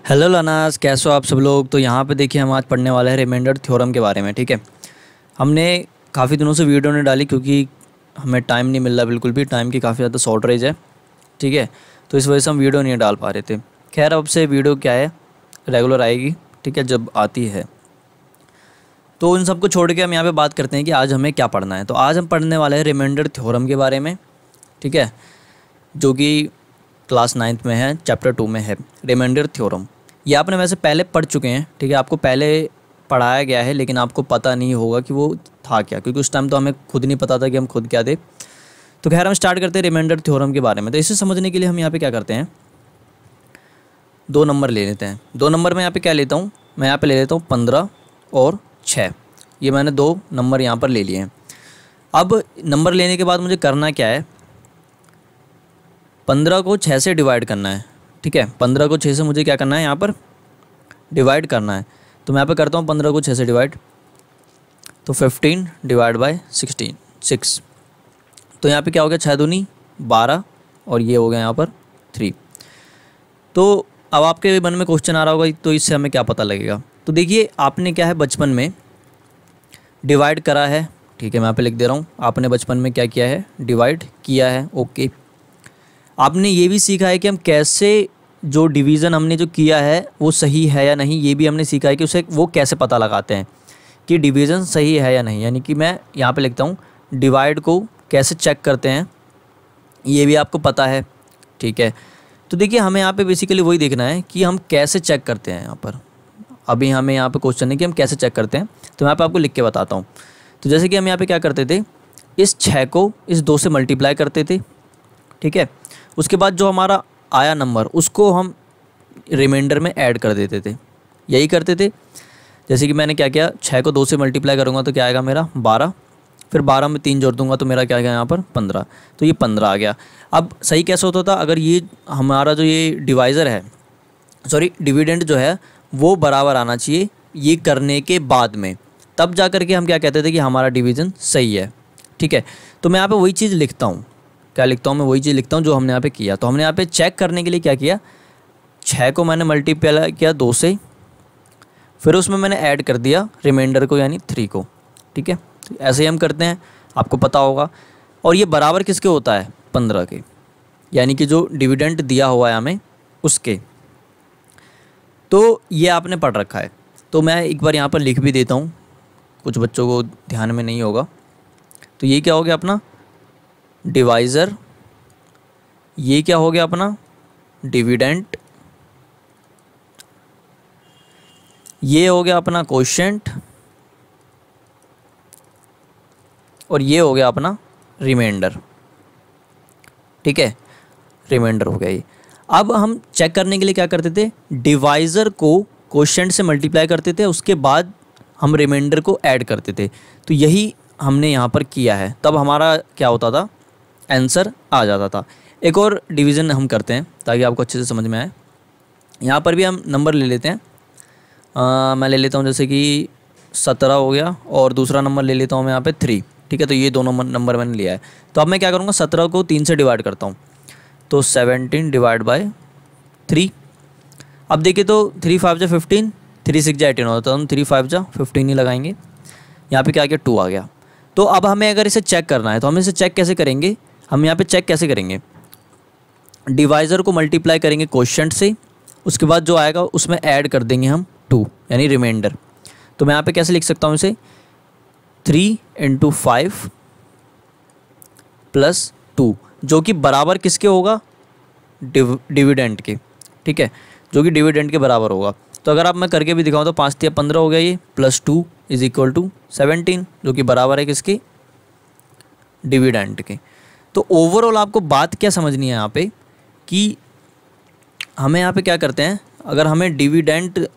Hello लनास, कैसे हो आप सब लोग। तो यहाँ पे देखिए हम आज पढ़ने वाले हैं रिमाइंडर थ्योरम के बारे में। ठीक है, हमने काफ़ी दिनों से वीडियो नहीं डाली क्योंकि हमें टाइम नहीं मिल रहा, बिल्कुल भी टाइम की काफ़ी ज़्यादा शॉर्टेज है। ठीक है, तो इस वजह से हम वीडियो नहीं डाल पा रहे थे। खैर अब से वीडियो क्या है, रेगुलर आएगी। ठीक है, जब आती है। तो उन सबको छोड़ के हम यहाँ पे बात करते हैं कि आज हमें क्या पढ़ना है। तो आज हम पढ़ने वाले हैं रिमाइंडर थ्योरम के बारे में। ठीक है, जो कि क्लास 9th में है, चैप्टर 2 में है रिमाइंडर थ्योरम। ये आपने वैसे पहले पढ़ चुके हैं। ठीक है, आपको पहले पढ़ाया गया है, लेकिन आपको पता नहीं होगा कि वो था क्या, क्योंकि उस टाइम तो हमें खुद नहीं पता था कि हम खुद क्या थे। तो खैर हम स्टार्ट करते हैं रिमाइंडर थ्योरम के बारे में। तो इसे समझने के लिए हम यहाँ पे क्या करते हैं, 2 नंबर ले लेते हैं। 2 नंबर में यहाँ पे क्या लेता हूँ, मैं यहाँ पे ले लेता हूँ 15 और 6। ये मैंने 2 नंबर यहाँ पर ले लिए हैं। अब नंबर लेने के बाद मुझे करना क्या है, 15 को 6 से डिवाइड करना है। ठीक है, 15 को 6 से मुझे क्या करना है, यहाँ पर डिवाइड करना है। तो मैं यहाँ पे करता हूँ 15 को 6 से डिवाइड, तो 15 डिवाइड बाय 6। तो यहाँ पे क्या हो गया, 6 दूनी 12 और ये हो गया यहाँ पर 3। तो अब आपके मन में क्वेश्चन आ रहा होगा, तो इससे हमें क्या पता लगेगा। तो देखिए आपने क्या है, बचपन में डिवाइड करा है। ठीक है, मैं यहाँ पे लिख दे रहा हूँ, आपने बचपन में क्या किया है, डिवाइड किया है। ओके, आपने ये भी सीखा है कि हम कैसे, जो डिवीज़न हमने जो किया है वो सही है या नहीं, ये भी हमने सीखा है कि उसे वो कैसे पता लगाते हैं कि डिवीज़न सही है या नहीं। यानी कि मैं यहाँ पे लिखता हूँ डिवाइड को कैसे चेक करते हैं, ये भी आपको पता है। ठीक है, तो देखिए हमें यहाँ पे बेसिकली वही देखना है कि हम कैसे चेक करते हैं। यहाँ पर अभी हमें यहाँ पे क्वेश्चन है कि हम कैसे चेक करते हैं। तो यहाँ पे आपको लिख के बताता हूँ। तो जैसे कि हम यहाँ पे क्या करते थे, इस 6 को इस 2 से मल्टीप्लाई करते थे। ठीक है, उसके बाद जो हमारा आया नंबर उसको हम रिमाइंडर में ऐड कर देते थे, यही करते थे। जैसे कि मैंने क्या किया, 6 को 2 से मल्टीप्लाई करूँगा तो क्या आएगा मेरा 12, फिर 12 में 3 जोड़ दूंगा तो मेरा क्या आएगा यहाँ पर 15। तो ये 15 आ गया। अब सही कैसे होता था, अगर ये हमारा जो ये डिवाइज़र है, सॉरी डिविडेंड जो है वो बराबर आना चाहिए ये करने के बाद में, तब जा कर के हम क्या कहते थे कि हमारा डिवीज़न सही है। ठीक है, तो मैं यहाँ पे वही चीज़ लिखता हूँ। क्या लिखता हूँ मैं, वही चीज़ लिखता हूँ जो हमने यहाँ पे किया। तो हमने यहाँ पे चेक करने के लिए क्या किया, 6 को मैंने मल्टीप्लाई किया 2 से, फिर उसमें मैंने ऐड कर दिया रिमाइंडर को यानी 3 को। ठीक है, तो ऐसे ही हम करते हैं, आपको पता होगा। और ये बराबर किसके होता है, 15 के, यानी कि जो डिविडेंड दिया हुआ है हमें उसके। तो ये आपने पढ़ रखा है। तो मैं एक बार यहाँ पर लिख भी देता हूँ, कुछ बच्चों को ध्यान में नहीं होगा। तो ये क्या हो गया अपना डिवाइज़र, ये क्या हो गया अपना डिविडेंट, ये हो गया अपना कोशेंट, और ये हो गया अपना रिमाइंडर। ठीक है, रिमाइंडर हो गया ये। अब हम चेक करने के लिए क्या करते थे, डिवाइज़र को कोशेंट से मल्टीप्लाई करते थे, उसके बाद हम रिमाइंडर को ऐड करते थे। तो यही हमने यहाँ पर किया है, तब हमारा क्या होता था, आंसर आ जाता था। एक और डिवीज़न हम करते हैं ताकि आपको अच्छे से समझ में आए। यहाँ पर भी हम नंबर ले लेते हैं। मैं ले लेता हूँ जैसे कि 17 हो गया, और दूसरा नंबर ले लेता हूँ मैं यहाँ पे 3। ठीक है, तो ये दोनों नंबर मैंने लिया है। तो अब मैं क्या करूँगा, 17 को 3 से डिवाइड करता हूँ, तो 17 डिवाइड बाय 3। अब देखिए तो 3 5 जा 15, 3 6 जा 18 होता है, हम 3 5 जा 15 ही लगाएंगे। यहाँ पे क्या आ गया, 2 आ गया। तो अब हमें अगर इसे चेक करना है तो हम इसे चेक कैसे करेंगे, हम यहाँ पे चेक कैसे करेंगे, डिवाइज़र को मल्टीप्लाई करेंगे कोशेंट से, उसके बाद जो आएगा उसमें ऐड कर देंगे हम 2 यानी रिमाइंडर। तो मैं यहाँ पे कैसे लिख सकता हूँ इसे, 3 × 5 + 2, जो कि बराबर किसके होगा, डिविडेंड के। ठीक है, जो कि डिविडेंड के बराबर होगा। तो अगर आप मैं करके भी दिखाऊँ तो 5 × 15 हो गया ये, +2 = 17, जो कि बराबर है किसके, डिविडेंड के। तो ओवरऑल आपको बात क्या समझनी है यहाँ पे, कि हमें यहाँ पे क्या करते हैं, अगर हमें डिविडेंड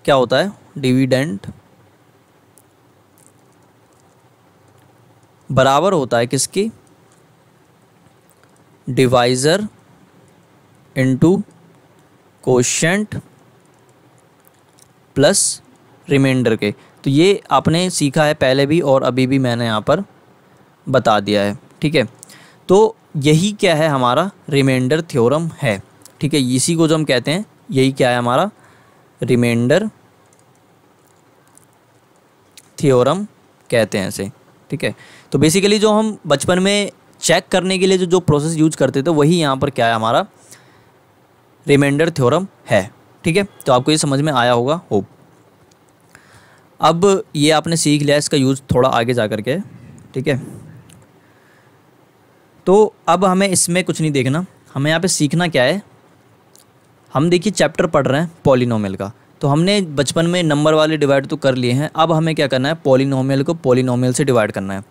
क्या होता है, डिविडेंड बराबर होता है किसके, डिवाइज़र × कोशेंट प्लस रिमाइंडर के। तो ये आपने सीखा है पहले भी और अभी भी मैंने यहाँ पर बता दिया है। ठीक है, तो यही क्या है, हमारा रिमाइंडर थ्योरम है। ठीक है, इसी को जो हम कहते हैं यही क्या है हमारा रिमाइंडर थ्योरम कहते हैं इसे, ठीक है। तो बेसिकली जो हम बचपन में चेक करने के लिए जो प्रोसेस यूज करते थे वही यहाँ पर क्या है हमारा रिमाइंडर थ्योरम है, ठीक है। तो आपको ये समझ में आया होगा होप। अब ये आपने सीख लिया, इसका यूज़ थोड़ा आगे जा कर के, ठीक है। तो अब हमें इसमें कुछ नहीं देखना, हमें यहाँ पे सीखना क्या है। हम देखिए चैप्टर पढ़ रहे हैं पॉलिनोमियल का, तो हमने बचपन में नंबर वाले डिवाइड तो कर लिए हैं, अब हमें क्या करना है पॉलिनोमियल को पॉलिनोमियल से डिवाइड करना है,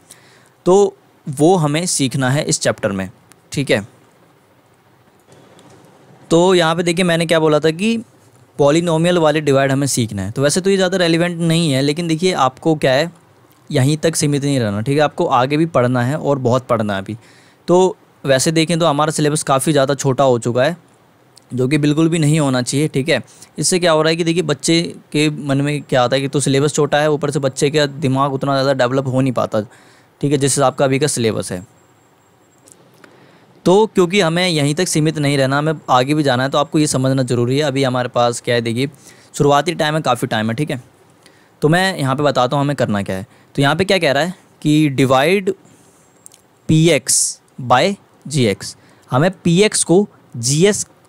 तो वो हमें सीखना है इस चैप्टर में, ठीक है। तो यहाँ पे देखिए मैंने क्या बोला था कि पॉलिनोमियल वाले डिवाइड हमें सीखना है। तो वैसे तो ये ज़्यादा रेलिवेंट नहीं है, लेकिन देखिए आपको क्या है यहीं तक सीमित नहीं रहना, ठीक है। आपको आगे भी पढ़ना है और बहुत पढ़ना है अभी। तो वैसे देखें तो हमारा सिलेबस काफ़ी ज़्यादा छोटा हो चुका है, जो कि बिल्कुल भी नहीं होना चाहिए, ठीक है। इससे क्या हो रहा है कि देखिए बच्चे के मन में क्या आता है कि तो सिलेबस छोटा है, ऊपर से बच्चे का दिमाग उतना ज़्यादा डेवलप हो नहीं पाता, ठीक है, जिस हिसाब का अभी का सिलेबस है। तो क्योंकि हमें यहीं तक सीमित नहीं रहना, हमें आगे भी जाना है, तो आपको ये समझना ज़रूरी है। अभी हमारे पास क्या है देखिए शुरुआती टाइम है, काफ़ी टाइम है, ठीक है। तो मैं यहाँ पे बताता हूँ हमें करना क्या है। तो यहाँ पे क्या कह रहा है कि डिवाइड पी एक्स बाय जी एक्स, हमें पी एक्स को जी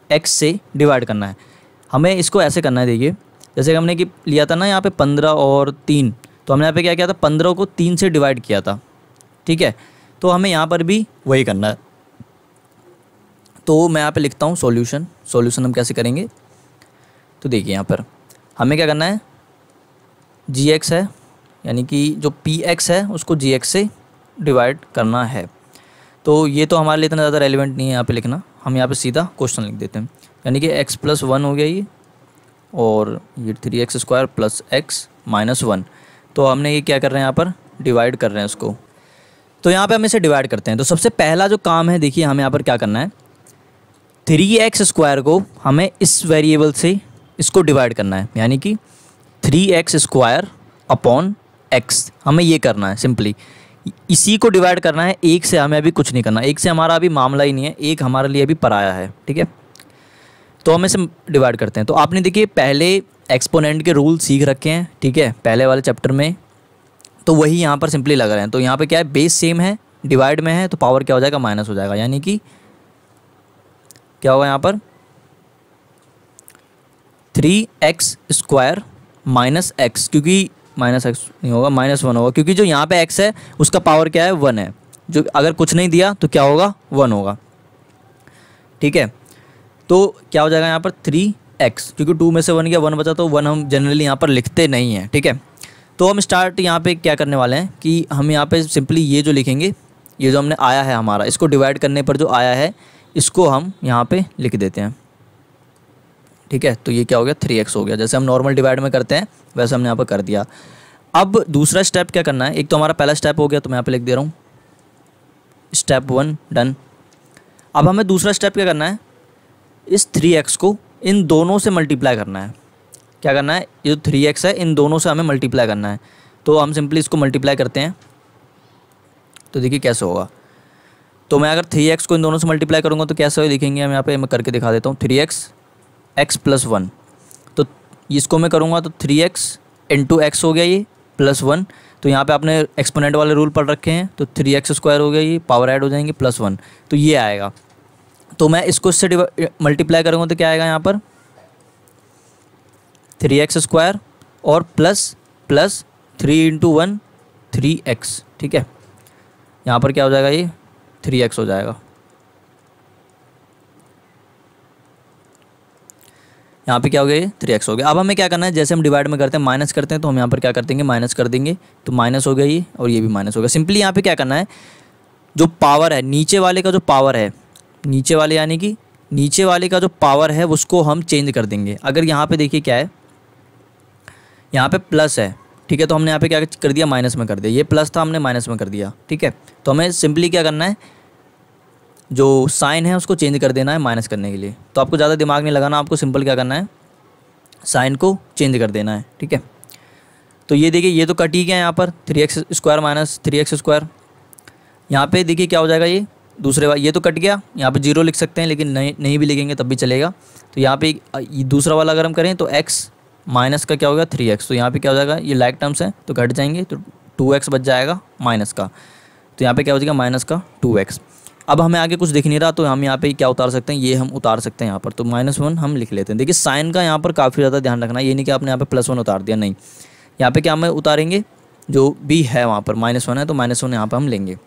एक्स से डिवाइड करना है। हमें इसको ऐसे करना है, देखिए जैसे हमने कि लिया था ना यहाँ पे 15 और 3, तो हमने यहाँ पे क्या किया था 15 को 3 से डिवाइड किया था, ठीक है। तो हमें यहाँ पर भी वही करना है। तो मैं यहाँ पे लिखता हूँ सॉल्यूशन हम कैसे करेंगे। तो देखिए यहाँ पर हमें क्या करना है, जी एक्स है यानी कि जो पी एक्स है उसको जी एक्स से डिवाइड करना है। तो ये तो हमारे लिए इतना ज़्यादा रेलिवेंट नहीं है यहाँ पे लिखना, हम यहाँ पे सीधा क्वेश्चन लिख देते हैं। यानी कि x + 1 हो गया ये, और ये 3x² + x - 1। तो हमने ये क्या कर रहे हैं यहाँ पर डिवाइड कर रहे हैं उसको। तो यहाँ पे हम इसे डिवाइड करते हैं। तो सबसे पहला जो काम है देखिए हमें यहाँ पर क्या करना है, 3x² को हमें इस वेरिएबल से इसको डिवाइड करना है, यानी कि 3x² अपॉन x, हमें ये करना है सिंपली इसी को डिवाइड करना है। एक से हमें अभी कुछ नहीं करना, एक से हमारा अभी मामला ही नहीं है, एक हमारे लिए अभी पराया है, ठीक है। तो हम इसे डिवाइड करते हैं। तो आपने देखिए पहले एक्सपोनेंट के रूल सीख रखे हैं, ठीक है, पहले वाले चैप्टर में, तो वही यहाँ पर सिंपली लग रहे हैं। तो यहाँ पे क्या है बेस सेम है, डिवाइड में है, तो पावर क्या हो जाएगा माइनस हो जाएगा, यानी कि क्या होगा यहाँ पर 3x² - x, क्योंकि -x नहीं होगा -1 होगा, क्योंकि जो यहाँ पे x है उसका पावर क्या है 1 है, जो अगर कुछ नहीं दिया तो क्या होगा 1 होगा, ठीक है। तो क्या हो जाएगा यहाँ पर 3x, क्योंकि 2 में से 1 गया, 1 बचा, तो 1 हम जनरली यहाँ पर लिखते नहीं हैं, ठीक है। तो हम स्टार्ट यहाँ पे क्या करने वाले हैं कि हम यहाँ पे सिंपली ये जो लिखेंगे, ये जो हमने आया है हमारा, इसको डिवाइड करने पर जो आया है इसको हम यहाँ पे लिख देते हैं, ठीक है। तो ये क्या हो गया 3x हो गया, जैसे हम नॉर्मल डिवाइड में करते हैं वैसे हमने यहाँ पर कर दिया। अब दूसरा स्टेप क्या करना है, एक तो हमारा पहला स्टेप हो गया, तो मैं यहाँ पे लिख दे रहा हूँ स्टेप 1 डन। अब हमें दूसरा स्टेप क्या करना है, इस 3x को इन दोनों से मल्टीप्लाई करना है। क्या करना है, ये जो 3x है इन दोनों से हमें मल्टीप्लाई करना है। तो हम सिंपली इसको मल्टीप्लाई करते हैं, तो देखिए कैसे होगा। तो मैं अगर 3x को इन दोनों से मल्टीप्लाई करूँगा तो कैसे हो दिखेंगे, हम यहाँ पे मैं करके दिखा देता हूँ। 3x x + 1, तो इसको मैं करूँगा तो 3x × x हो गया ये +1। तो यहाँ पे आपने एक्सपोनेंट वाले रूल पढ़ रखे हैं, तो 3x² हो गया, ये पावर ऐड हो जाएंगे +1, तो ये आएगा। तो मैं इसको इससे मल्टीप्लाई करूँगा तो क्या आएगा यहाँ पर 3x² और प्लस 3 × 1 3x, ठीक है। यहाँ पर क्या हो जाएगा, ये 3x हो जाएगा। यहाँ पे क्या हो गया, ये 3x हो गया। अब हमें क्या करना है, जैसे हम डिवाइड में करते हैं माइनस करते हैं, तो हम यहाँ पर क्या कर देंगे माइनस कर देंगे, तो माइनस हो गया ये, और ये भी माइनस हो गया। सिंपली यहाँ पे क्या करना है, जो पावर है नीचे वाले का, जो पावर है नीचे वाले यानी कि नीचे वाले का जो पावर है उसको हम चेंज कर देंगे। अगर यहाँ पे देखिए क्या है, यहाँ पे प्लस है, ठीक है, तो हमने यहाँ पे क्या कर दिया माइनस में कर दिया, ये प्लस था हमने माइनस में कर दिया, ठीक है। तो हमें सिंपली क्या करना है, जो साइन है उसको चेंज कर देना है माइनस करने के लिए। तो आपको ज़्यादा दिमाग नहीं लगाना, आपको सिंपल क्या करना है साइन को चेंज कर देना है, ठीक है। तो ये देखिए ये तो कट ही गया यहाँ पर 3x² - 3x²। यहाँ पे देखिए क्या हो जाएगा, ये दूसरे वाला ये तो कट गया, यहाँ पे 0 लिख सकते हैं, लेकिन नहीं भी लिखेंगे तब भी चलेगा। तो यहाँ पे ये दूसरा वाला अगर हम करें तो x माइनस का क्या होगा 3x, तो यहाँ पे क्या हो जाएगा, ये लाइक टर्म्स हैं तो घट जाएंगे, तो 2x बच जाएगा माइनस का, तो यहाँ पे क्या हो जाएगा माइनस का 2x। अब हमें आगे कुछ दिख नहीं रहा तो हम यहाँ पे क्या उतार सकते हैं, ये हम उतार सकते हैं यहाँ पर, तो -1 हम लिख लेते हैं। देखिए साइन का यहाँ पर काफ़ी ज़्यादा ध्यान रखना, ये नहीं कि आपने यहाँ पे +1 उतार दिया, नहीं, यहाँ पे क्या हमें उतारेंगे, जो भी है वहाँ पर -1 है तो -1 यहाँ पर हम लेंगे।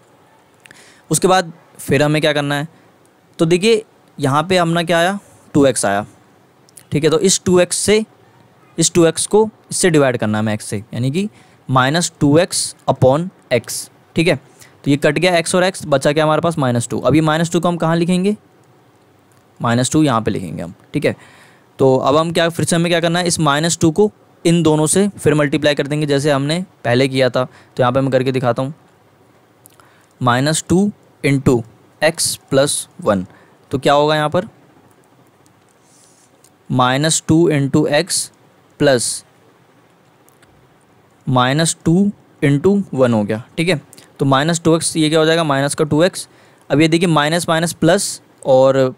उसके बाद फिर हमें क्या करना है, तो देखिए यहाँ पे हमने क्या आया 2x आया, ठीक है, तो इस 2x को इससे डिवाइड करना है हमें x से, यानी कि -2x/x, ठीक है। तो ये कट गया x और x, बचा क्या हमारे पास -2। अब ये -2 को हम कहाँ लिखेंगे, -2 यहाँ पे लिखेंगे हम, ठीक है। तो अब हम क्या, फिर से हमें क्या करना है, इस -2 को इन दोनों से फिर मल्टीप्लाई कर देंगे जैसे हमने पहले किया था। तो यहाँ पे मैं करके दिखाता हूँ, -2 × x + 1, तो क्या होगा यहाँ पर -2 × x प्लस -2 × 1 हो गया, ठीक है। तो -2x, ये क्या हो जाएगा माइनस का 2x। अब ये देखिए माइनस माइनस प्लस, और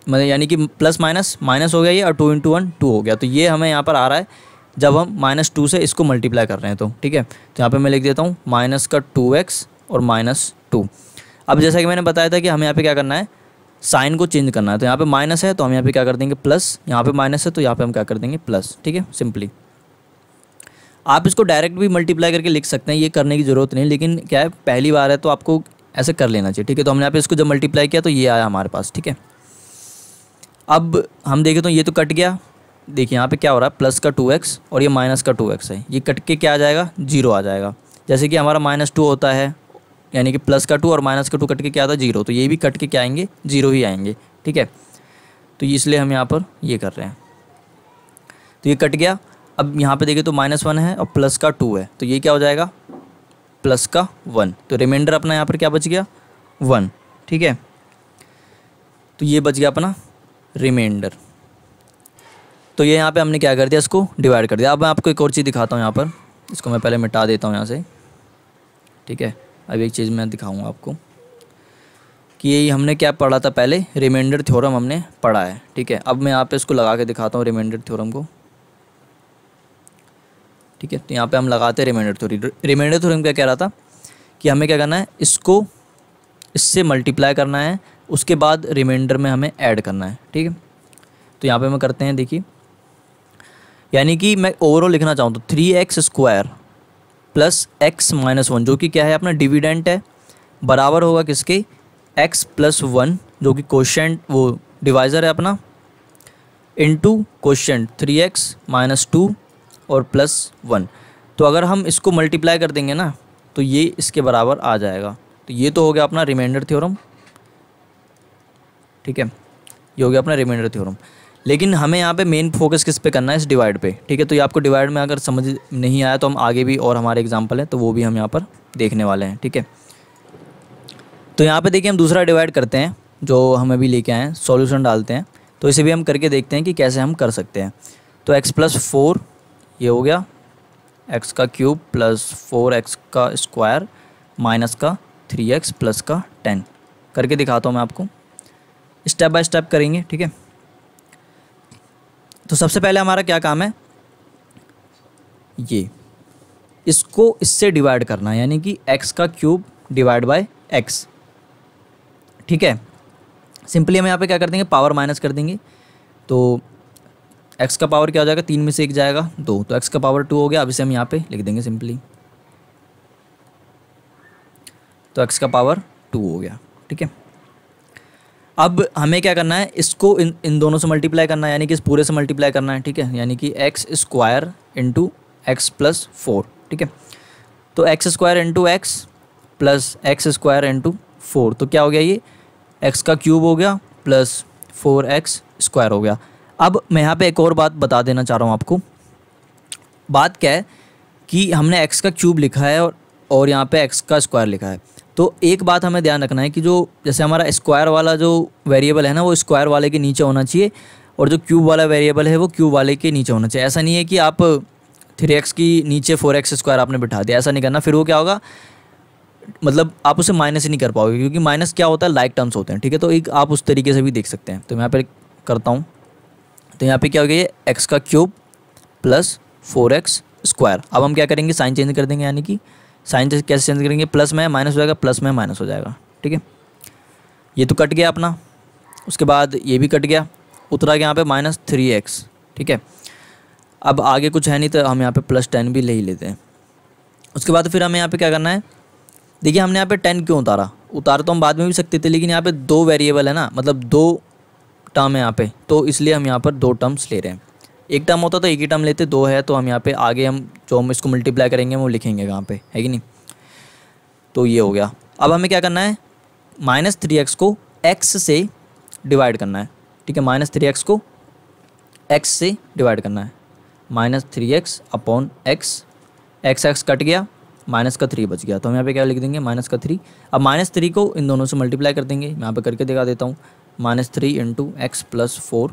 मतलब यानी कि प्लस माइनस माइनस हो गया ये, और 2 × 1 2 हो गया। तो ये हमें यहाँ पर आ रहा है जब हम -2 से इसको मल्टीप्लाई कर रहे हैं, तो ठीक है। तो यहाँ पे मैं लिख देता हूँ माइनस का 2x और -2। अब जैसा कि मैंने बताया था कि हमें यहाँ पे क्या करना है, साइन को चेंज करना है। तो यहाँ पे माइनस है तो हम यहाँ पे क्या कर देंगे प्लस, यहाँ पे माइनस है तो यहाँ पे हम क्या कर देंगे प्लस, ठीक है, सिंपली। आप इसको डायरेक्ट भी मल्टीप्लाई करके लिख सकते हैं, ये करने की ज़रूरत नहीं, लेकिन क्या है पहली बार है तो आपको ऐसे कर लेना चाहिए, ठीक है। तो हमने यहाँ पे इसको जब मल्टीप्लाई किया तो ये आया हमारे पास, ठीक है। अब हम देखें तो ये तो कट गया, देखिए यहाँ पे क्या हो रहा है, प्लस का 2x और ये माइनस का 2x है, ये कट के क्या आ जाएगा 0 आ जाएगा। जैसे कि हमारा -2 होता है, यानी कि प्लस का 2 और माइनस का 2 कट के क्या आता है 0, तो ये भी कट के क्या आएंगे 0 ही आएंगे, ठीक है। तो इसलिए हम यहाँ पर ये कर रहे हैं, तो ये कट गया। अब यहाँ पे देखिए तो -1 है और प्लस का 2 है, तो ये क्या हो जाएगा प्लस का 1, तो रिमाइंडर अपना यहाँ पर क्या बच गया 1, ठीक है। तो ये बच गया अपना रिमाइंडर। तो ये यहाँ पे हमने क्या कर दिया, इसको डिवाइड कर दिया। अब मैं आपको एक और चीज़ दिखाता हूँ यहाँ पर, इसको मैं पहले मिटा देता हूँ यहाँ से, ठीक है। अब एक चीज़ मैं दिखाऊंगा आपको कि ये हमने क्या पढ़ा था पहले, रिमाइंडर थ्योरम हमने पढ़ा है, ठीक है। अब मैं यहाँ पे इसको लगा के दिखाता हूँ रिमाइंडर थ्योरम को, ठीक है। तो यहाँ पे हम लगाते हैं रिमाइंडर थ्योरम। रिमाइंडर थ्योरम क्या कह रहा था कि हमें क्या करना है, इसको इससे मल्टीप्लाई करना है, उसके बाद रिमाइंडर में हमें ऐड करना है, ठीक है। तो यहाँ पे हम करते हैं, देखिए यानी कि मैं ओवरऑल लिखना चाहूँ तो 3x² प्लस x - 1, जो कि क्या है अपना डिविडेंट है, बराबर होगा किसके x + 1, जो कि कोशेंट वो डिवाइज़र है अपना, इनटू कोशेंट 3x - 2 और +1। तो अगर हम इसको मल्टीप्लाई कर देंगे ना तो ये इसके बराबर आ जाएगा। तो ये तो हो गया अपना रिमाइंडर थ्योरम, ठीक है, ये हो गया अपना रिमाइंडर थ्योरम। लेकिन हमें यहाँ पे मेन फोकस किस पे करना है, इस डिवाइड पे, ठीक है। तो ये आपको डिवाइड में अगर समझ नहीं आया तो हम आगे भी और हमारे एग्जांपल है तो वो भी हम यहाँ पर देखने वाले हैं, ठीक है। तो यहाँ पे देखिए हम दूसरा डिवाइड करते हैं जो हम अभी लेके आए हैं, सॉल्यूशन डालते हैं। तो इसे भी हम करके देखते हैं कि कैसे हम कर सकते हैं। तो x + 4 ये हो गया, x³ + 4x² माइनस का 3x प्लस का 10, करके दिखाता हूँ मैं आपको, स्टेप बाय स्टेप करेंगे, ठीक है। तो सबसे पहले हमारा क्या काम है, ये इसको इससे डिवाइड करना है, यानी कि x³ डिवाइड बाय x, ठीक है। सिंपली हम यहाँ पे क्या कर देंगे, पावर माइनस कर देंगे। तो x का पावर क्या हो जाएगा, 3 में से 1 जाएगा 2, तो x का पावर 2 हो गया। अब इसे हम यहाँ पे लिख देंगे सिंपली, तो x का पावर 2 हो गया, ठीक है। अब हमें क्या करना है, इसको इन दोनों से मल्टीप्लाई करना है, यानी कि इस पूरे से मल्टीप्लाई करना है, ठीक है, यानी कि x² × x + 4, ठीक है। तो x² × x प्लस x² × 4, तो क्या हो गया, ये x³ हो गया प्लस 4x² हो गया। अब मैं यहाँ पे एक और बात बता देना चाह रहा हूँ आपको। बात क्या है कि हमने x³ लिखा है और यहाँ पे x² लिखा है। तो एक बात हमें ध्यान रखना है कि जो जैसे हमारा स्क्वायर वाला जो वेरिएबल है ना, वो स्क्वायर वाले के नीचे होना चाहिए, और जो क्यूब वाला वेरिएबल है वो क्यूब वाले के नीचे होना चाहिए। ऐसा नहीं है कि आप 3x की नीचे 4x² आपने बिठा दिया, ऐसा नहीं करना। फिर वो क्या होगा, मतलब आप उसे माइनस ही नहीं कर पाओगे, क्योंकि माइनस क्या होता है, लाइक टर्म्स होते हैं, ठीक है। तो एक आप उस तरीके से भी देख सकते हैं। तो मैं यहाँ पे करता हूँ, तो यहाँ पे क्या हो गया, ये एक्स का क्यूब प्लस 4x स्क्वायर। अब हम क्या करेंगे, साइन चेंज कर देंगे, यानी कि साइन कैसे चेंज करेंगे, प्लस में माइनस हो जाएगा, प्लस में माइनस हो जाएगा, ठीक है। ये तो कट गया अपना, उसके बाद ये भी कट गया, उतरा गया यहाँ पे -3x, ठीक है। अब आगे कुछ है नहीं तो हम यहाँ पे +10 भी ले ही लेते हैं। उसके बाद फिर हमें यहाँ पे क्या करना है, देखिए हमने यहाँ पे 10 क्यों उतारा तो हम बाद में भी सकते थे, लेकिन यहाँ पे 2 वेरिएबल है ना, मतलब 2 टर्म है यहाँ पे, तो इसलिए हम यहाँ पर 2 टर्म्स ले रहे हैं। एक टर्म होता तो एक ही टर्म लेते, 2 है तो हम यहाँ पे आगे हम इसको मल्टीप्लाई करेंगे वो लिखेंगे कहाँ पे, है कि नहीं। तो ये हो गया। अब हमें क्या करना है, -3x को x से डिवाइड करना है, ठीक है। -3x को x से डिवाइड करना है, -3x upon x, x cut गया, माइनस का 3 बच गया, तो हम यहाँ पे क्या लिख देंगे, -3। अब -3 को इन दोनों से मल्टीप्लाई कर देंगे, मैं यहाँ पे करके दिखा देता हूँ, -3 इंटू एक्स प्लस 4,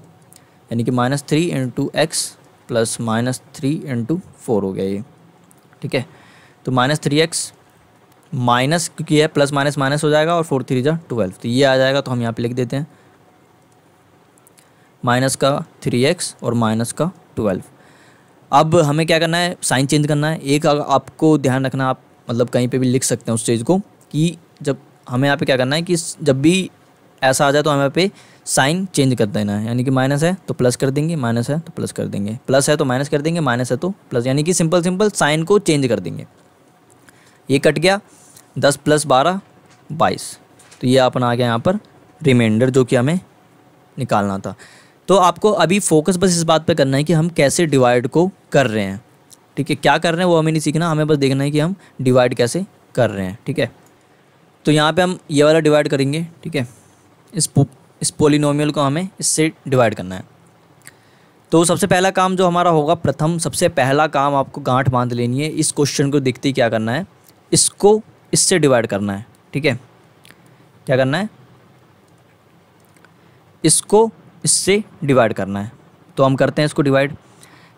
यानी कि -3 इंटू एक्स प्लस -3 इंटू 4 हो गया ये, ठीक है। तो -3x माइनस क्योंकि है प्लस माइनस माइनस हो जाएगा, और 4 3 जा 12, तो ये आ जाएगा, तो हम यहाँ पे लिख देते हैं माइनस का 3x और माइनस का 12। अब हमें क्या करना है, साइन चेंज करना है। एक आपको ध्यान रखना, आप मतलब कहीं पे भी लिख सकते हैं उस चीज़ को, कि जब हमें यहाँ पे क्या करना है कि जब भी ऐसा आ जाए तो हमें यहाँ पे साइन चेंज कर देना है, यानी कि माइनस है तो प्लस कर देंगे, माइनस है तो प्लस कर देंगे, प्लस है तो माइनस कर देंगे, माइनस है तो प्लस, यानी कि सिंपल साइन को चेंज कर देंगे। ये कट गया, 10 + 12 22, तो ये अपना आ गया यहाँ पर रिमाइंडर जो कि हमें निकालना था। तो आपको अभी फोकस बस इस बात पे करना है कि हम कैसे डिवाइड को कर रहे हैं, ठीक है। क्या कर रहे हैं वो हमें नहीं सीखना, हमें बस देखना है कि हम डिवाइड कैसे कर रहे हैं, ठीक है। तो यहाँ पे हम ये वाला डिवाइड करेंगे, ठीक है। इस पोलिनोमियल को हमें इससे डिवाइड करना है। तो सबसे पहला काम जो हमारा होगा, सबसे पहला काम आपको गांठ बांध लेनी है, इस क्वेश्चन को देखते ही क्या करना है, इसको इससे डिवाइड करना है, ठीक है। क्या करना है, इसको इससे डिवाइड करना है। तो हम करते हैं इसको डिवाइड,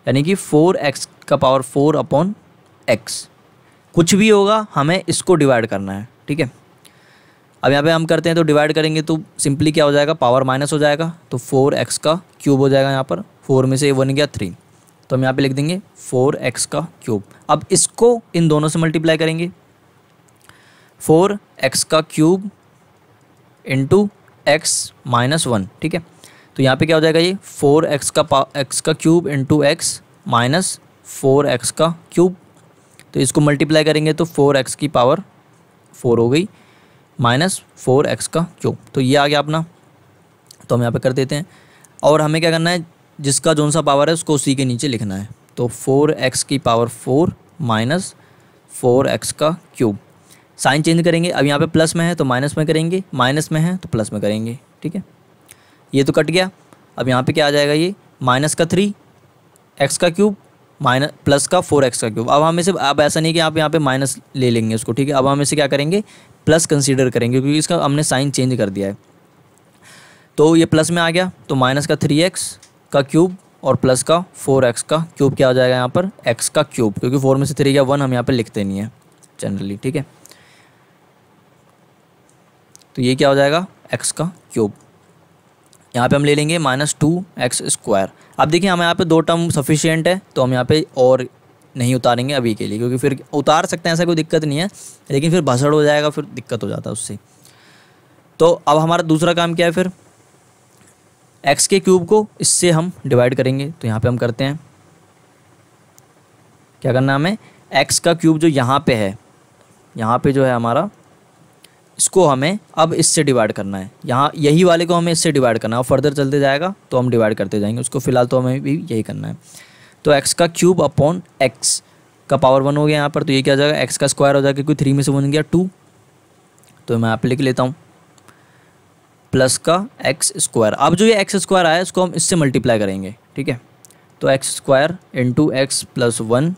यानी कि 4x का पावर 4 अपॉन x, कुछ भी होगा हमें इसको डिवाइड करना है, ठीक है। अब यहाँ पे हम करते हैं तो डिवाइड करेंगे तो सिंपली क्या हो जाएगा, पावर माइनस हो जाएगा, तो 4x का क्यूब हो जाएगा। यहाँ पर 4 में से 1 गया 3, तो हम यहाँ पे लिख देंगे 4x का क्यूब। अब इसको इन दोनों से मल्टीप्लाई करेंगे, 4x का क्यूब इंटू x माइनस 1, ठीक है। तो यहाँ पे क्या हो जाएगा, ये 4x का cube into x minus 4x का क्यूब, तो इसको मल्टीप्लाई करेंगे तो 4x की पावर 4 हो गई, माइनस 4x का क्यूब, तो ये आ गया अपना। तो हम यहाँ पे कर देते हैं, और हमें क्या करना है, जिसका जोन सा पावर है उसको उसी के नीचे लिखना है। तो 4x की पावर 4 माइनस 4x का क्यूब, साइन चेंज करेंगे। अब यहाँ पे प्लस में है तो माइनस में करेंगे, माइनस में है तो प्लस में करेंगे, ठीक है। ये तो कट गया। अब यहाँ पे क्या आ जाएगा, ये माइनस का 3x का क्यूब माइनस प्लस का 4x का क्यूब। अब हम इसे, अब ऐसा नहीं कि आप यहाँ पे माइनस ले लेंगे उसको, ठीक है। अब हम इसे क्या करेंगे, प्लस कंसीडर करेंगे, क्योंकि इसका हमने साइन चेंज कर दिया है। तो ये प्लस में आ गया, तो माइनस का 3x का क्यूब और प्लस का 4x का क्यूब क्या हो जाएगा यहाँ पर, x का क्यूब, क्योंकि 4 में से 3 गया 1, हम यहाँ पर लिखते नहीं है जनरली, ठीक है। तो ये क्या हो जाएगा, x का क्यूब। यहाँ पे हम ले लेंगे -2x स्क्वायर। अब देखिए हमें यहाँ पे 2 टर्म सफिशिएंट है, तो हम यहाँ पे और नहीं उतारेंगे अभी के लिए, क्योंकि फिर उतार सकते हैं, ऐसा कोई दिक्कत नहीं है, लेकिन फिर भसड़ हो जाएगा, फिर दिक्कत हो जाता है उससे। तो अब हमारा दूसरा काम क्या है, फिर x के क्यूब को इससे हम डिवाइड करेंगे। तो यहाँ पे हम करते हैं, क्या करना है हमें, x का क्यूब जो यहाँ पे है, यहाँ पे जो है हमारा, इसको हमें अब इससे डिवाइड करना है। यहाँ यही वाले को हमें इससे डिवाइड करना है, और फर्दर चलते जाएगा तो हम डिवाइड करते जाएंगे उसको, फिलहाल तो हमें भी यही करना है। तो x का क्यूब अपॉन x का पावर 1 हो गया यहाँ पर, तो ये क्या हो जाएगा, x का स्क्वायर हो जाएगा, क्योंकि 3 में से 1 गया 2, तो मैं यहाँ पे लिख लेता हूँ प्लस का x स्क्वायर। अब जो ये x स्क्वायर आया इसको हम इससे मल्टीप्लाई करेंगे, ठीक है। तो x square into x plus 1,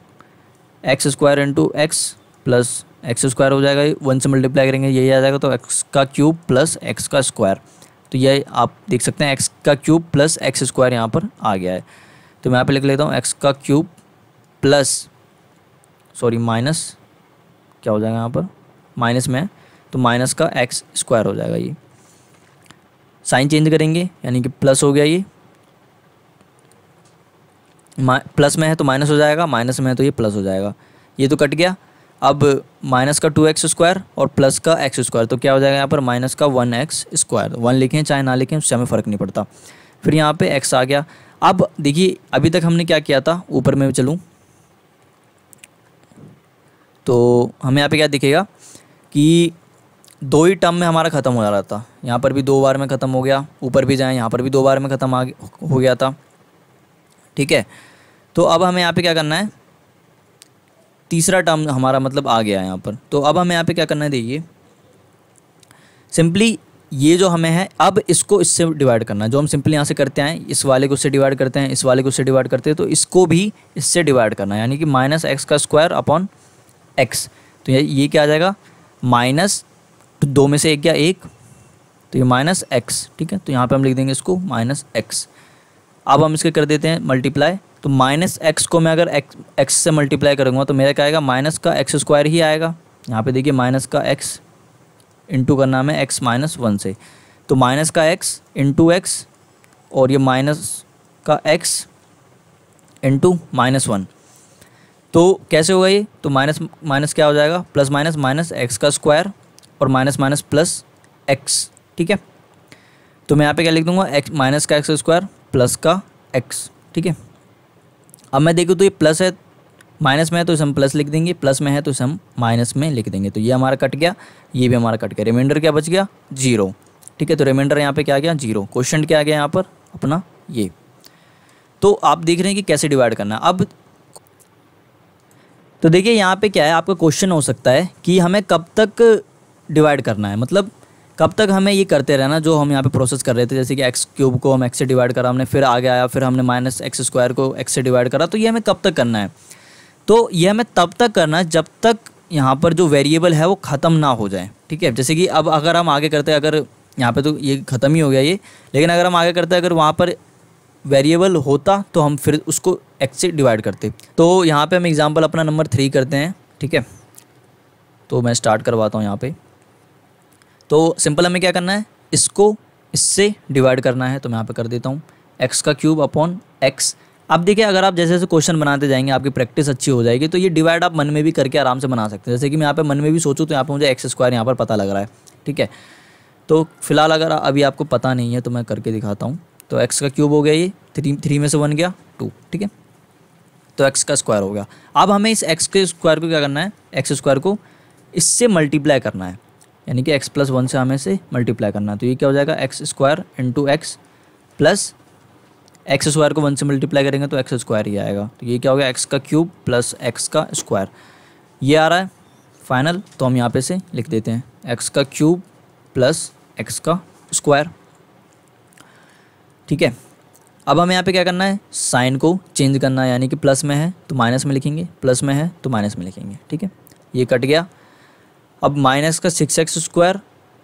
x square into x plus x square हो जाएगा, 1 से मल्टीप्लाई करेंगे यही आ जाएगा, तो x का क्यूब प्लस x का स्क्वायर। तो ये आप देख सकते हैं x का क्यूब प्लस x स्क्वायर यहाँ पर आ गया है। तो मैं यहाँ पे लिख लेता हूँ x का क्यूब प्लस माइनस क्या हो जाएगा यहाँ पर माइनस में है तो माइनस का एक्स स्क्वायर हो जाएगा। ये साइन चेंज करेंगे यानी कि प्लस हो गया, ये प्लस में है तो माइनस हो जाएगा, माइनस में है तो ये प्लस हो जाएगा। ये तो कट गया। अब माइनस का 2x स्क्वायर और प्लस का एक्स स्क्वायर, तो क्या हो जाएगा यहाँ पर माइनस का 1x स्क्वायर। 1 लिखें चाहे ना लिखें उससे हमें फ़र्क नहीं पड़ता। फिर यहाँ पे x आ गया। अब देखिए अभी तक हमने क्या किया था, ऊपर में चलूँ तो हमें यहाँ पे क्या दिखेगा कि 2 ही टर्म में हमारा ख़त्म हो जा रहा था। यहाँ पर भी 2 बार में ख़त्म हो गया, ऊपर भी जाएँ यहाँ पर भी 2 बार में ख़त्म हो गया था। ठीक है, तो अब हमें यहाँ पे क्या करना है, तीसरा टर्म हमारा मतलब आ गया है यहाँ पर। तो अब हमें यहाँ पे क्या करना है, देखिए सिंपली ये जो हमें है अब इसको इससे डिवाइड करना है। जो हम सिंपली यहाँ से करते हैं, इस वाले को इससे डिवाइड करते हैं, इस वाले को इससे डिवाइड करते हैं, तो इसको भी इससे डिवाइड करना है, यानी कि माइनस एक्स का स्क्वायर अपॉन एक्स। तो ये क्या आ जाएगा, माइनस 2 में से 1 गया 1, तो ये माइनस एक्स। ठीक है, तो यहाँ पे हम लिख देंगे इसको माइनस एक्स। अब हम इसके कर देते हैं मल्टीप्लाई, तो माइनस एक्स को मैं अगर एक्स से मल्टीप्लाई करूँगा तो मेरा क्या आएगा, माइनस का एक्स स्क्वायर ही आएगा। यहाँ पे देखिए माइनस का एक्स इंटू करना में एक्स माइनस 1 से, तो माइनस का एक्स इंटू एक्स और ये माइनस का एक्स इंटू माइनस 1। तो कैसे होगा ये, तो माइनस माइनस क्या हो जाएगा, प्लस माइनस माइनस एक्स का स्क्वायर और माइनस माइनस प्लस एक्स। ठीक है, तो मैं यहाँ पे क्या लिख दूंगा, एक्स माइनस का एक्स स्क्वायर प्लस का एक्स। ठीक है, अब मैं देखूँ तो ये प्लस है, माइनस में है तो इसे हम प्लस लिख देंगे, प्लस में है तो इसे हम माइनस में लिख देंगे। तो ये हमारा कट गया, ये भी हमारा कट गया, रिमाइंडर क्या बच गया, 0। ठीक है, तो रिमाइंडर यहाँ पे क्या आ गया, 0। क्वेश्चन क्या आ गया यहाँ पर अपना ये। तो आप देख रहे हैं कि कैसे डिवाइड करना है। अब तो देखिए यहाँ पे क्या है, आपका क्वेश्चन हो सकता है कि हमें कब तक डिवाइड करना है, मतलब कब तक हमें ये करते रहना जो हम यहाँ पे प्रोसेस कर रहे थे। जैसे कि एक्स क्यूब को हम एक्स से डिवाइड करा हमने, फिर आगे आया, फिर हमने माइनस एक्स स्क्वायर को एक्स से डिवाइड करा। तो ये हमें कब तक करना है, तो ये हमें तब तक करना है जब तक यहाँ पर जो वेरिएबल है वो ख़त्म ना हो जाए। ठीक है, जैसे कि अब अगर हम आगे करते हैं, अगर यहाँ पे तो ये ख़त्म ही हो गया ये, लेकिन अगर हम आगे करते हैं, अगर वहाँ पर वेरिएबल होता तो हम फिर उसको एक्स से डिवाइड करते। तो यहाँ पे हम एग्जांपल अपना नंबर 3 करते हैं। ठीक है, तो मैं स्टार्ट करवाता हूँ यहाँ पे। तो सिंपल हमें क्या करना है, इसको इससे डिवाइड करना है। तो मैं यहाँ पे कर देता हूँ एक्स का क्यूब अपॉन एक्स। अब देखिए अगर आप जैसे जैसे क्वेश्चन बनाते जाएंगे आपकी प्रैक्टिस अच्छी हो जाएगी, तो ये डिवाइड आप मन में भी करके आराम से बना सकते हैं। जैसे कि मैं यहाँ पे मन में भी सोचूँ तो यहाँ पे मुझे एक्स स्क्वायर यहाँ पर पता लग रहा है। ठीक है, तो फिलहाल अगर अभी आपको पता नहीं है तो मैं करके दिखाता हूँ। तो एक्स का क्यूब हो गया, ये 3 में से 1 गया 2। ठीक है, तो एक्स का स्क्वायर हो गया। अब हमें इस एक्स के स्क्वायर को क्या करना है, एक्स स्क्वायर को इससे मल्टीप्लाई करना है, यानी कि एक्स प्लस 1 से हमें से मल्टीप्लाई करना है। तो ये क्या हो जाएगा, x square into x plus x square को 1 से मल्टीप्लाई करेंगे तो एक्स स्क्वायर ही आएगा। तो ये क्या हो गया, एक्स का क्यूब प्लस एक्स का स्क्वायर, ये आ रहा है फाइनल। तो हम यहाँ पे से लिख देते हैं एक्स का क्यूब प्लस एक्स का स्क्वायर। ठीक है, अब हमें यहाँ पे क्या करना है, साइन को चेंज करना है, यानी कि प्लस में है तो माइनस में लिखेंगे, प्लस में है तो माइनस में लिखेंगे। ठीक है, ये कट गया। अब माइनस का 6x स्क्वायर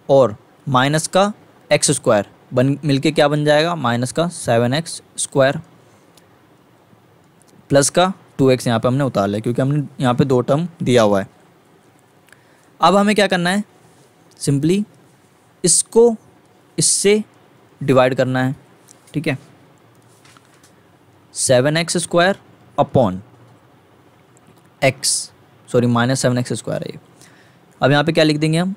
और माइनस का एक्स स्क्वायर मिलके क्या बन जाएगा, माइनस का 7x स्क्वायर प्लस का 2x यहाँ पे हमने उतार लिया क्योंकि हमने यहाँ पे 2 टर्म दिया हुआ है। अब हमें क्या करना है, सिंपली इसको इससे डिवाइड करना है। ठीक है, 7x square upon x, sorry minus 7x square है ये। अब यहाँ पे क्या लिख देंगे हम,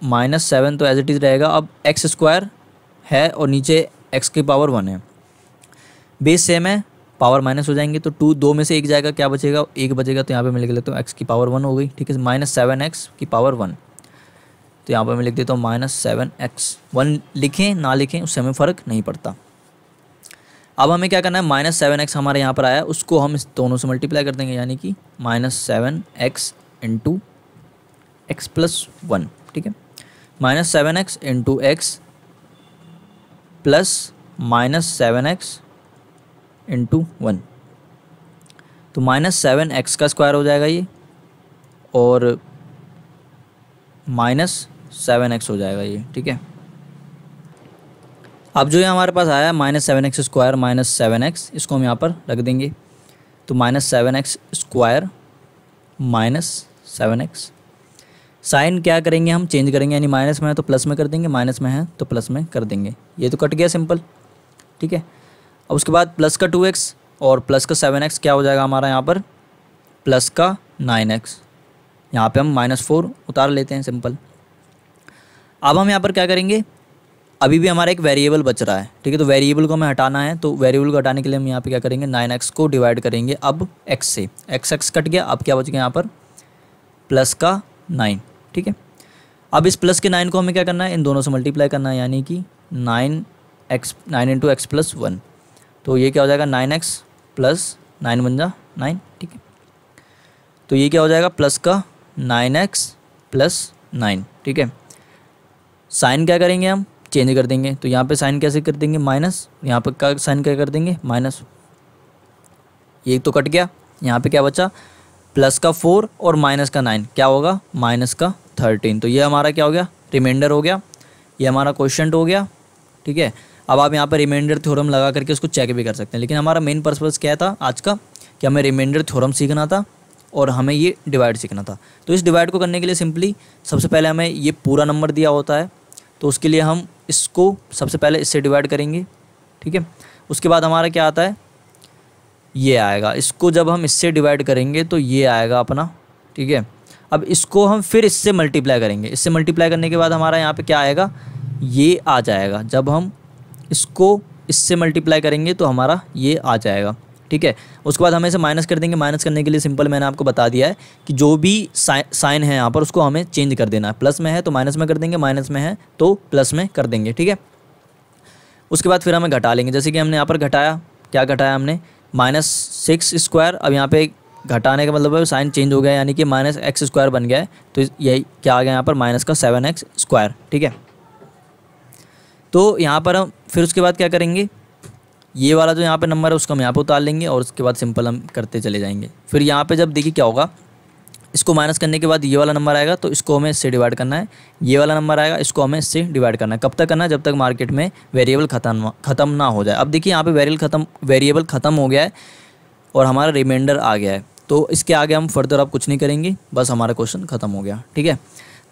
-7 तो एज इट इज़ रहेगा। अब एक्स स्क्वायर है और नीचे x की पावर 1 है, बेस सेम है, पावर माइनस हो जाएंगे तो 2 में से 1 जाएगा, क्या बचेगा, 1 बचेगा। तो यहाँ पे मैं लिख लेता हूँ x की पावर 1 हो गई। ठीक है, -7x की पावर 1, तो यहाँ पर मैं लिख देता हूँ -7x। 1 लिखें ना लिखें उससे हमें फ़र्क नहीं पड़ता। अब हमें क्या करना है, -7x हमारे यहाँ पर आया, उसको हम इस दोनों से मल्टीप्लाई कर देंगे, यानी कि -7x इंटू एक्स प्लस 1। ठीक है, -7x into x plus -7x into 1, तो -7x का स्क्वायर हो जाएगा ये और -7x हो जाएगा ये। ठीक है, अब जो ये हमारे पास आया -7x स्क्वायर -7x, इसको हम यहाँ पर रख देंगे। तो -7x स्क्वायर -7x, साइन क्या करेंगे हम, चेंज करेंगे, यानी माइनस में है तो प्लस में कर देंगे, माइनस में है तो प्लस में कर देंगे। ये तो कट गया सिंपल, ठीक है। अब उसके बाद प्लस का 2x और प्लस का 7x क्या हो जाएगा हमारा यहाँ पर, प्लस का 9x। यहाँ पे हम -4 उतार लेते हैं, सिंपल। अब हम यहाँ पर क्या करेंगे, अभी भी हमारा एक वेरिएबल बच रहा है, ठीक है। तो वेरिएबल को हमें हटाना है, तो वेरिएबल को हटाने के लिए हम यहाँ पे क्या करेंगे, 9x को डिवाइड करेंगे अब x से। x कट गया, अब क्या बच गया यहाँ पर, प्लस का 9, ठीक है। अब इस प्लस के 9 को हमें क्या करना है, इन दोनों से मल्टीप्लाई करना है, यानी कि 9 × x + 1। तो ये क्या हो जाएगा, 9x + 9 बन जा 9, ठीक है। तो ये क्या हो जाएगा, प्लस का 9x + 9, ठीक है। साइन क्या करेंगे हम, चेंज कर देंगे। तो यहाँ पे साइन कैसे कर देंगे, माइनस, यहाँ पर का साइन क्या कर देंगे, माइनस। ये तो कट गया, यहाँ पे क्या बचा, प्लस का 4 और माइनस का 9 क्या होगा, माइनस का 13। तो ये हमारा क्या हो गया, रिमाइंडर हो गया, ये हमारा क्वेश्चन हो गया, ठीक है। अब आप यहाँ पर रिमाइंडर थ्योरम लगा करके उसको चेक भी कर सकते हैं, लेकिन हमारा मेन पर्पस क्या था आज का, कि हमें रिमाइंडर थ्योरम सीखना था और हमें ये डिवाइड सीखना था। तो इस डिवाइड को करने के लिए सिंपली सबसे पहले हमें ये पूरा नंबर दिया होता है, तो उसके लिए हम इसको सबसे पहले इससे डिवाइड करेंगे, ठीक है। उसके बाद हमारा क्या आता है, ये आएगा, इसको जब हम इससे डिवाइड करेंगे तो ये आएगा अपना, ठीक है। अब इसको हम फिर इससे मल्टीप्लाई करेंगे, इससे मल्टीप्लाई करने के बाद हमारा यहाँ पे क्या आएगा, ये आ जाएगा। जब हम इसको इससे मल्टीप्लाई करेंगे तो हमारा ये आ जाएगा, ठीक है। उसके बाद हमें इसे माइनस कर देंगे। माइनस करने के लिए सिंपल मैंने आपको बता दिया है कि जो भी साइन है यहाँ पर उसको हमें चेंज कर देना है। प्लस में है तो माइनस में कर देंगे, माइनस में है तो प्लस में कर देंगे, ठीक है। उसके बाद फिर हमें घटा लेंगे, जैसे कि हमने यहाँ पर घटाया, क्या घटाया हमने, -6²। अब यहाँ पे घटाने का मतलब है साइन चेंज हो गया, यानी कि -x² बन गया है। तो यही क्या आ गया यहाँ पर, -7x², ठीक है। तो यहाँ पर हम फिर उसके बाद क्या करेंगे, ये वाला जो यहाँ पे नंबर है उसको हम यहाँ पे उतार लेंगे और उसके बाद सिंपल हम करते चले जाएंगे। फिर यहाँ पे जब देखिए क्या होगा, इसको माइनस करने के बाद ये वाला नंबर आएगा तो इसको हमें इससे डिवाइड करना है, ये वाला नंबर आएगा इसको हमें इससे डिवाइड करना है। कब तक करना है, जब तक मार्केट में वेरिएबल ख़त्म ना हो जाए। अब देखिए यहाँ पे वेरिएबल ख़त्म हो गया है और हमारा रिमाइंडर आ गया है, तो इसके आगे हम फर्दर अब कुछ नहीं करेंगे, बस हमारा क्वेश्चन ख़त्म हो गया, ठीक है।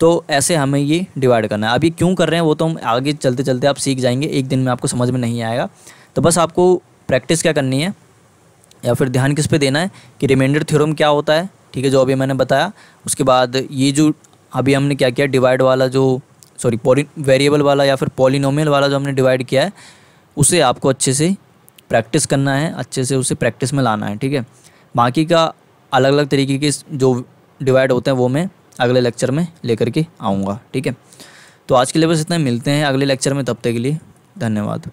तो ऐसे हमें ये डिवाइड करना है। अभी क्यों कर रहे हैं वो तो हम आगे चलते चलते आप सीख जाएंगे, एक दिन में आपको समझ में नहीं आएगा। तो बस आपको प्रैक्टिस क्या करनी है या फिर ध्यान किस पे देना है कि रिमाइंडर थ्योरम क्या होता है, ठीक है, जो अभी मैंने बताया। उसके बाद ये जो अभी हमने क्या किया, डिवाइड वाला जो वेरिएबल वाला या फिर पॉलिनोमियल वाला जो हमने डिवाइड किया है, उसे आपको अच्छे से प्रैक्टिस करना है, अच्छे से उसे प्रैक्टिस में लाना है, ठीक है। बाकी का अलग अलग तरीके के जो डिवाइड होते हैं वो मैं अगले लेक्चर में लेकर के आऊँगा, ठीक है। तो आज के लिए बस इतना, मिलते हैं अगले लेक्चर में, तब तक के लिए धन्यवाद।